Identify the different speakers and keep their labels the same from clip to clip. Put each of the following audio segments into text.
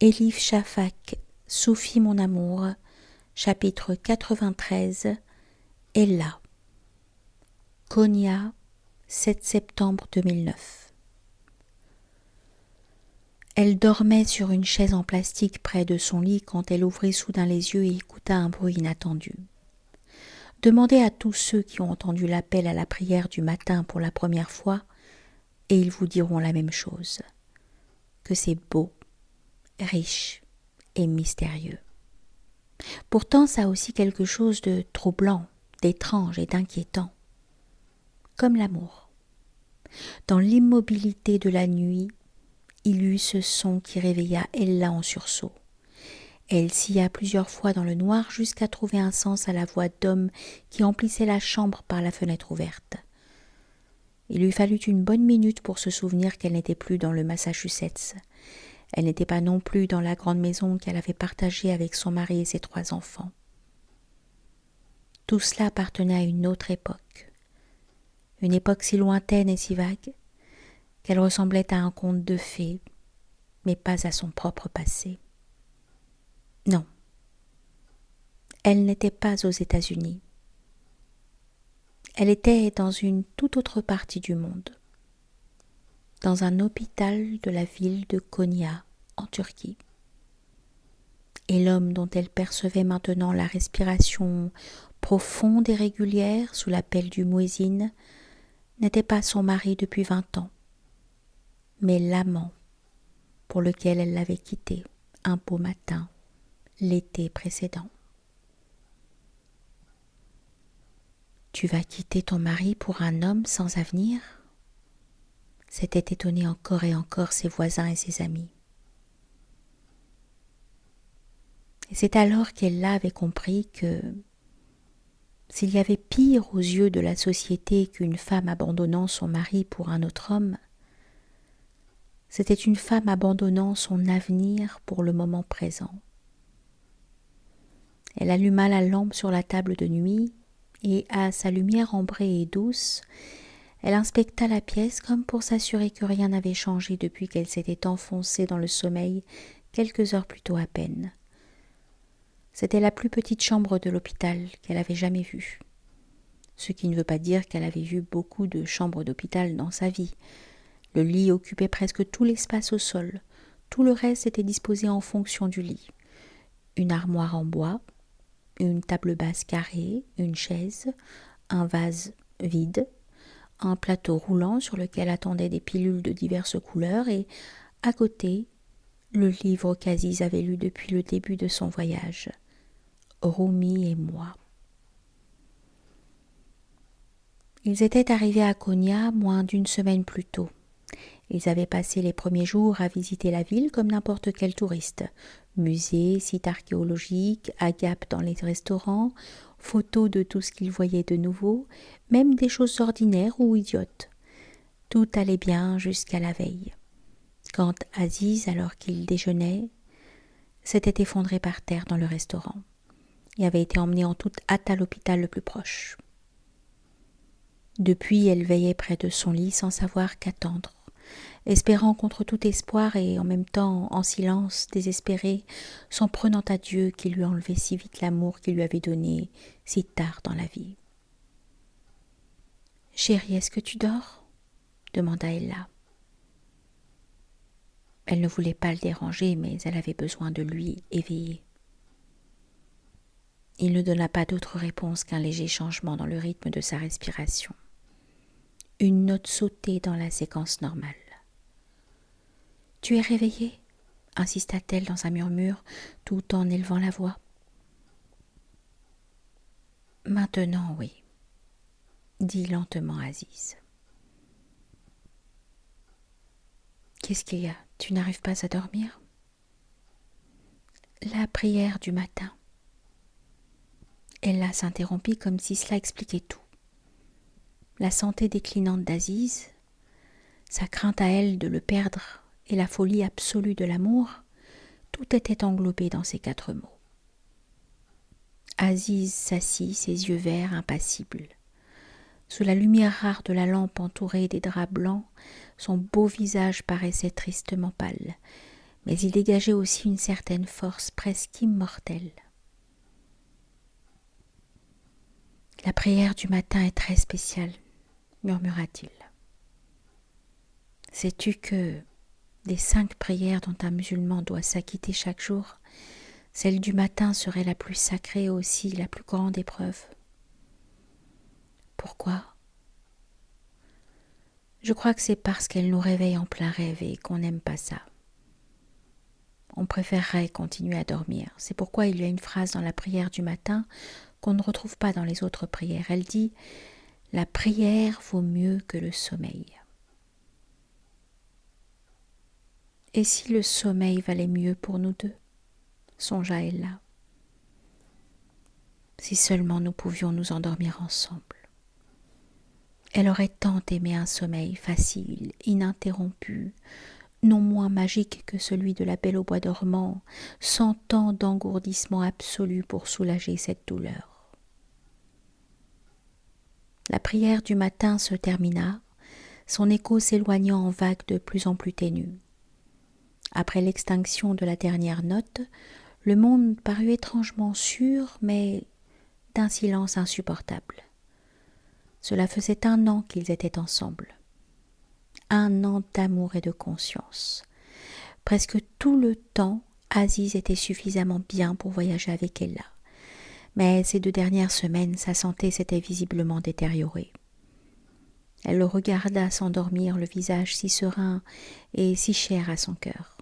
Speaker 1: Elif Shafak, Soufi mon amour, chapitre 93, Ella. Konya, 7 septembre 2009. Elle dormait sur une chaise en plastique près de son lit quand elle ouvrit soudain les yeux et écouta un bruit inattendu. Demandez à tous ceux qui ont entendu l'appel à la prière du matin pour la première fois, et ils vous diront la même chose, que c'est beau, riche et mystérieux. Pourtant, ça a aussi quelque chose de troublant, d'étrange et d'inquiétant, comme l'amour. Dans l'immobilité de la nuit, il eut ce son qui réveilla Ella en sursaut. Elle scia plusieurs fois dans le noir jusqu'à trouver un sens à la voix d'homme qui emplissait la chambre par la fenêtre ouverte. Il lui fallut une bonne minute pour se souvenir qu'elle n'était plus dans le Massachusetts. Elle n'était pas non plus dans la grande maison qu'elle avait partagée avec son mari et ses 3 enfants. Tout cela appartenait à une autre époque. Une époque si lointaine et si vague qu'elle ressemblait à un conte de fées, mais pas à son propre passé. Non, elle n'était pas aux États-Unis. Elle était dans une toute autre partie du monde, dans un hôpital de la ville de Konya, en Turquie. Et l'homme dont elle percevait maintenant la respiration profonde et régulière sous l'appel du muezzin n'était pas son mari depuis 20 ans, mais l'amant pour lequel elle l'avait quitté un beau matin, l'été précédent. Tu vas quitter ton mari pour un homme sans avenir ? S'étaient étonnés encore et encore ses voisins et ses amis. Et c'est alors qu'Ella avait compris que s'il y avait pire aux yeux de la société qu'une femme abandonnant son mari pour un autre homme, c'était une femme abandonnant son avenir pour le moment présent. Elle alluma la lampe sur la table de nuit et, à sa lumière ambrée et douce, elle inspecta la pièce comme pour s'assurer que rien n'avait changé depuis qu'elle s'était enfoncée dans le sommeil quelques heures plus tôt à peine. C'était la plus petite chambre de l'hôpital qu'elle avait jamais vue. Ce qui ne veut pas dire qu'elle avait vu beaucoup de chambres d'hôpital dans sa vie. Le lit occupait presque tout l'espace au sol. Tout le reste était disposé en fonction du lit. Une armoire en bois, une table basse carrée, une chaise, un vase vide, un plateau roulant sur lequel attendaient des pilules de diverses couleurs et, à côté, le livre qu'Aziz avait lu depuis le début de son voyage, Rumi et moi. Ils étaient arrivés à Konya moins d'1 semaine plus tôt. Ils avaient passé les premiers jours à visiter la ville comme n'importe quel touriste. Musées, sites archéologiques, agapes dans les restaurants, photos de tout ce qu'ils voyaient de nouveau, même des choses ordinaires ou idiotes. Tout allait bien jusqu'à la veille. Quand Aziz, alors qu'il déjeunait, s'était effondré par terre dans le restaurant et avait été emmené en toute hâte à l'hôpital le plus proche. Depuis, elle veillait près de son lit sans savoir qu'attendre, espérant contre tout espoir et en même temps en silence, désespérée, s'en prenant à Dieu qui lui enlevait si vite l'amour qu'il lui avait donné si tard dans la vie. « Chérie, est-ce que tu dors ?» demanda Ella. Elle ne voulait pas le déranger, mais elle avait besoin de lui éveillé. Il ne donna pas d'autre réponse qu'un léger changement dans le rythme de sa respiration. Une note sautée dans la séquence normale. « Tu es réveillée ?» insista-t-elle dans un murmure, tout en élevant la voix. « Maintenant, oui, » dit lentement Aziz. « Qu'est-ce qu'il y a ? Tu n'arrives pas à dormir ?» La prière du matin. Ella s'interrompit comme si cela expliquait tout. La santé déclinante d'Aziz, sa crainte à elle de le perdre et la folie absolue de l'amour, tout était englobé dans ces 4 mots. Aziz s'assit, ses yeux verts, impassibles. Sous la lumière rare de la lampe entourée des draps blancs, son beau visage paraissait tristement pâle, mais il dégageait aussi une certaine force presque immortelle. « La prière du matin est très spéciale, » murmura-t-il. « Sais-tu que, des 5 prières dont un musulman doit s'acquitter chaque jour, celle du matin serait la plus sacrée et aussi la plus grande épreuve. » Pourquoi ? Je crois que c'est parce qu'elle nous réveille en plein rêve et qu'on n'aime pas ça. On préférerait continuer à dormir. C'est pourquoi il y a une phrase dans la prière du matin qu'on ne retrouve pas dans les autres prières. Elle dit « La prière vaut mieux que le sommeil ». Et si le sommeil valait mieux pour nous deux ? Songea Ella. Si seulement nous pouvions nous endormir ensemble. Elle aurait tant aimé un sommeil facile, ininterrompu, non moins magique que celui de la Belle au bois dormant, sans tant d'engourdissement absolu pour soulager cette douleur. La prière du matin se termina, son écho s'éloignant en vagues de plus en plus ténues. Après l'extinction de la dernière note, le monde parut étrangement sûr, mais d'un silence insupportable. Cela faisait 1 an qu'ils étaient ensemble. 1 an d'amour et de conscience. Presque tout le temps, Aziz était suffisamment bien pour voyager avec Ella. Mais ces 2 dernières semaines, sa santé s'était visiblement détériorée. Elle le regarda s'endormir, le visage si serein et si cher à son cœur.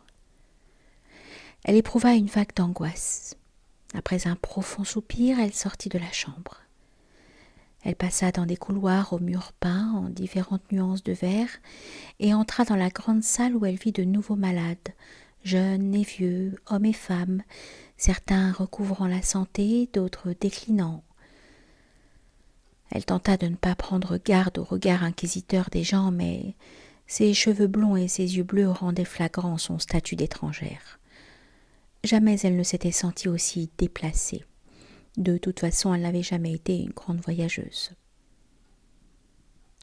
Speaker 1: Elle éprouva une vague d'angoisse. Après un profond soupir, elle sortit de la chambre. Elle passa dans des couloirs aux murs peints en différentes nuances de vert et entra dans la grande salle où elle vit de nouveaux malades, jeunes et vieux, hommes et femmes, certains recouvrant la santé, d'autres déclinant. Elle tenta de ne pas prendre garde au regard inquisiteur des gens, mais ses cheveux blonds et ses yeux bleus rendaient flagrant son statut d'étrangère. Jamais elle ne s'était sentie aussi déplacée. De toute façon, elle n'avait jamais été une grande voyageuse.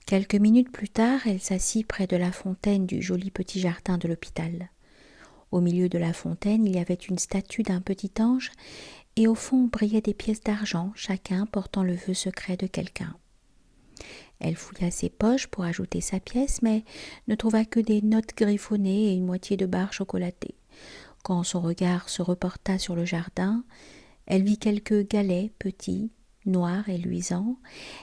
Speaker 1: Quelques minutes plus tard, elle s'assit près de la fontaine du joli petit jardin de l'hôpital. Au milieu de la fontaine, il y avait une statue d'un petit ange et au fond brillaient des pièces d'argent, chacun portant le vœu secret de quelqu'un. Elle fouilla ses poches pour ajouter sa pièce, mais ne trouva que des notes griffonnées et une moitié de barre chocolatée. Quand son regard se reporta sur le jardin, elle vit quelques galets petits, noirs et luisants.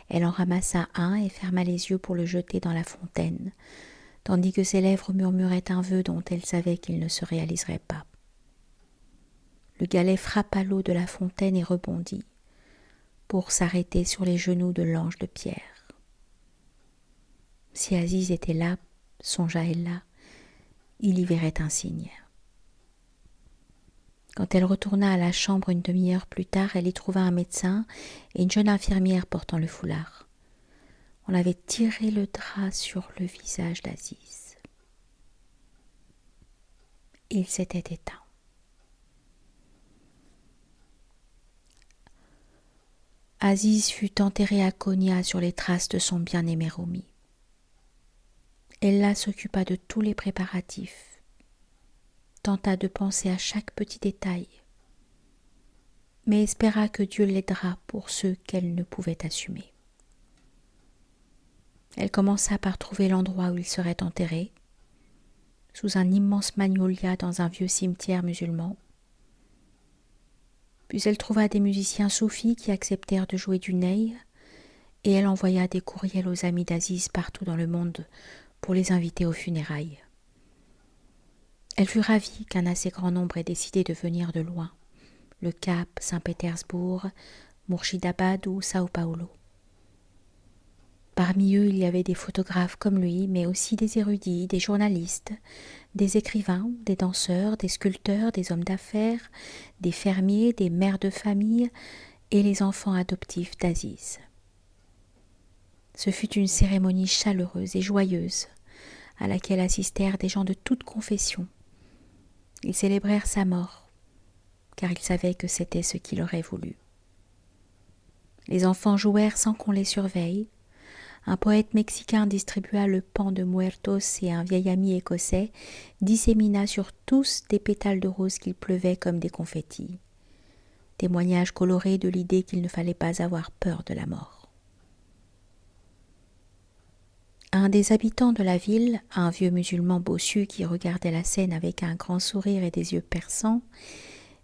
Speaker 1: Elle en ramassa un et ferma les yeux pour le jeter dans la fontaine, tandis que ses lèvres murmuraient un vœu dont elle savait qu'il ne se réaliserait pas. Le galet frappa l'eau de la fontaine et rebondit, pour s'arrêter sur les genoux de l'ange de pierre. Si Aziz était là, songea Ella, il y verrait un signe. Quand elle retourna à la chambre 1 demi-heure plus tard, elle y trouva un médecin et une jeune infirmière portant le foulard. On avait tiré le drap sur le visage d'Aziz. Il s'était éteint. Aziz fut enterré à Konya sur les traces de son bien-aimé Rumi. Ella s'occupa de tous les préparatifs, tenta de penser à chaque petit détail, mais espéra que Dieu l'aidera pour ceux qu'elle ne pouvait assumer. Elle commença par trouver l'endroit où il serait enterré, sous un immense magnolia dans un vieux cimetière musulman. Puis elle trouva des musiciens soufis qui acceptèrent de jouer du ney, et elle envoya des courriels aux amis d'Aziz partout dans le monde pour les inviter aux funérailles. Elle fut ravie qu'un assez grand nombre ait décidé de venir de loin, le Cap, Saint-Pétersbourg, Mourchidabad ou Sao Paulo. Parmi eux, il y avait des photographes comme lui, mais aussi des érudits, des journalistes, des écrivains, des danseurs, des sculpteurs, des hommes d'affaires, des fermiers, des mères de famille et les enfants adoptifs d'Aziz. Ce fut une cérémonie chaleureuse et joyeuse, à laquelle assistèrent des gens de toutes confessions. Ils célébrèrent sa mort, car ils savaient que c'était ce qu'il aurait voulu. Les enfants jouèrent sans qu'on les surveille. Un poète mexicain distribua le pan de muertos et un vieil ami écossais dissémina sur tous des pétales de rose qu'il pleuvait comme des confettis. Témoignage coloré de l'idée qu'il ne fallait pas avoir peur de la mort. Un des habitants de la ville, un vieux musulman bossu qui regardait la scène avec un grand sourire et des yeux perçants,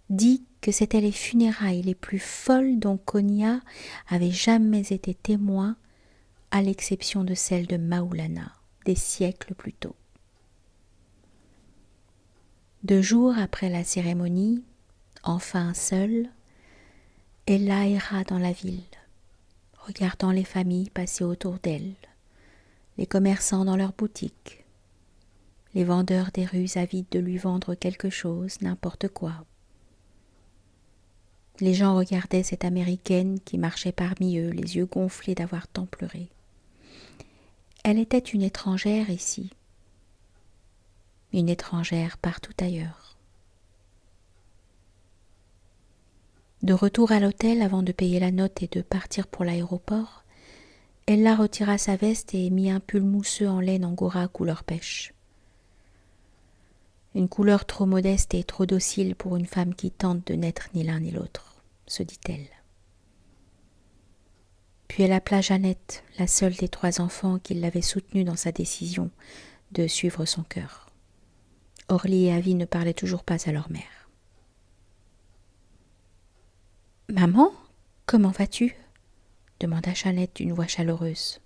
Speaker 1: dit que c'étaient les funérailles les plus folles dont Konya avait jamais été témoin, à l'exception de celles de Maulana, des siècles plus tôt. 2 jours après la cérémonie, enfin seule, Ella erra dans la ville, regardant les familles passer autour d'elle, les commerçants dans leurs boutiques, les vendeurs des rues avides de lui vendre quelque chose, n'importe quoi. Les gens regardaient cette Américaine qui marchait parmi eux, les yeux gonflés d'avoir tant pleuré. Elle était une étrangère ici, une étrangère partout ailleurs. De retour à l'hôtel avant de payer la note et de partir pour l'aéroport, Ella retira sa veste et mit un pull mousseux en laine angora couleur pêche. Une couleur trop modeste et trop docile pour une femme qui tente de n'être ni l'un ni l'autre, se dit-elle. Puis elle appela Jeannette, la seule des 3 enfants qui l'avait soutenue dans sa décision de suivre son cœur. Orly et Avi ne parlaient toujours pas à leur mère. « Maman, comment vas-tu » demanda Jeannette d'une voix chaleureuse.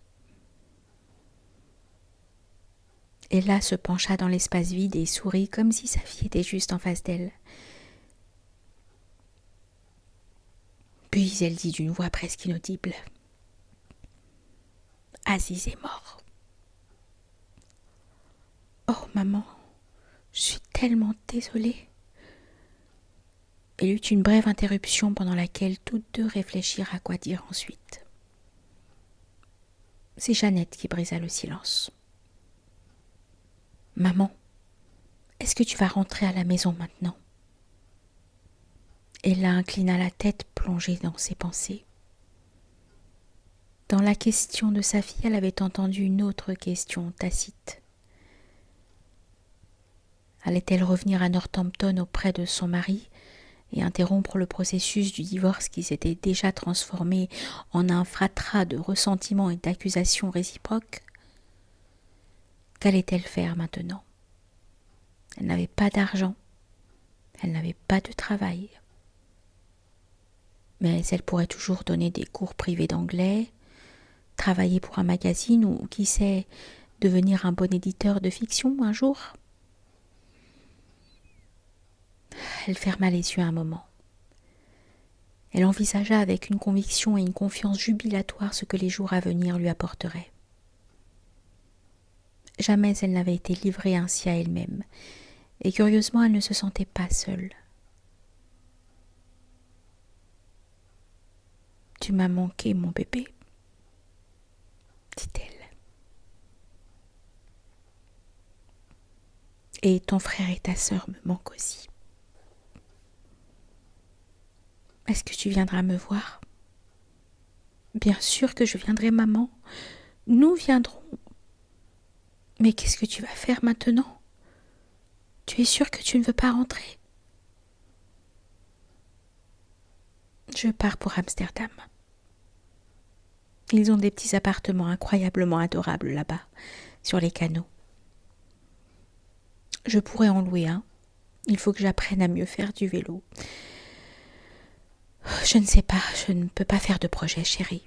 Speaker 1: Ella se pencha dans l'espace vide et sourit comme si sa fille était juste en face d'elle. Puis elle dit d'une voix presque inaudible : « Aziz est mort. »« Oh maman, je suis tellement désolée. » Elle eut une brève interruption pendant laquelle toutes deux réfléchirent à quoi dire ensuite. C'est Jeannette qui brisa le silence. « Maman, est-ce que tu vas rentrer à la maison maintenant ?» Ella inclina la tête plongée dans ses pensées. Dans la question de sa fille, elle avait entendu une autre question tacite. Allait-elle revenir à Northampton auprès de son mari et interrompre le processus du divorce qui s'était déjà transformé en un fratras de ressentiments et d'accusations réciproques ? Qu'allait-elle faire maintenant ? Elle n'avait pas d'argent, elle n'avait pas de travail. Mais elle pourrait toujours donner des cours privés d'anglais, travailler pour un magazine ou, qui sait, devenir un bon éditeur de fiction un jour. Elle ferma les yeux un moment. Elle envisagea avec une conviction et une confiance jubilatoire ce que les jours à venir lui apporteraient. Jamais elle n'avait été livrée ainsi à elle-même, et curieusement elle ne se sentait pas seule. « Tu m'as manqué, mon bébé, » dit-elle. « Et ton frère et ta sœur me manquent aussi. Est-ce que tu viendras me voir ? » ?»« Bien sûr que je viendrai, maman. Nous viendrons. Mais qu'est-ce que tu vas faire maintenant ? Tu es sûre que tu ne veux pas rentrer ? » ?»« Je pars pour Amsterdam. Ils ont des petits appartements incroyablement adorables là-bas, sur les canaux. Je pourrais en louer un. Il faut que j'apprenne à mieux faire du vélo. Je ne sais pas, je ne peux pas faire de projet, chérie.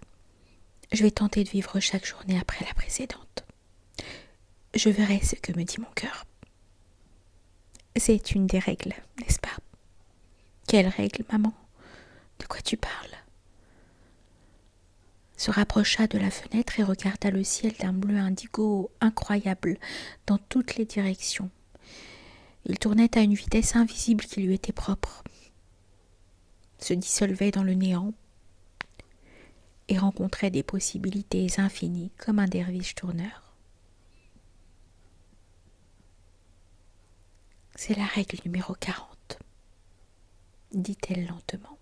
Speaker 1: Je vais tenter de vivre chaque journée après la précédente. Je verrai ce que me dit mon cœur. C'est une des règles, n'est-ce pas ? Quelle règle, maman ? De quoi tu parles ? Se rapprocha de la fenêtre et regarda le ciel d'un bleu indigo incroyable dans toutes les directions. Il tournait à une vitesse invisible qui lui était propre, se dissolvait dans le néant et rencontrait des possibilités infinies comme un derviche tourneur. C'est la règle numéro 40, dit-elle lentement.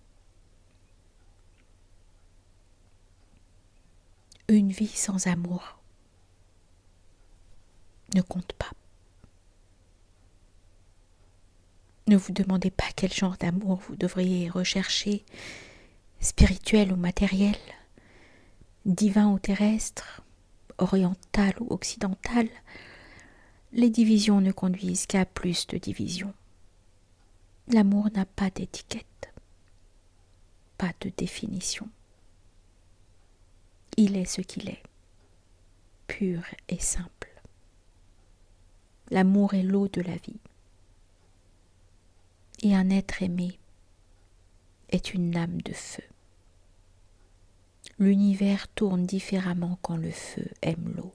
Speaker 1: Une vie sans amour ne compte pas. Ne vous demandez pas quel genre d'amour vous devriez rechercher, spirituel ou matériel, divin ou terrestre, oriental ou occidental. Les divisions ne conduisent qu'à plus de divisions. L'amour n'a pas d'étiquette, pas de définition. Il est ce qu'il est, pur et simple. L'amour est l'eau de la vie. Et un être aimé est une lame de feu. L'univers tourne différemment quand le feu aime l'eau.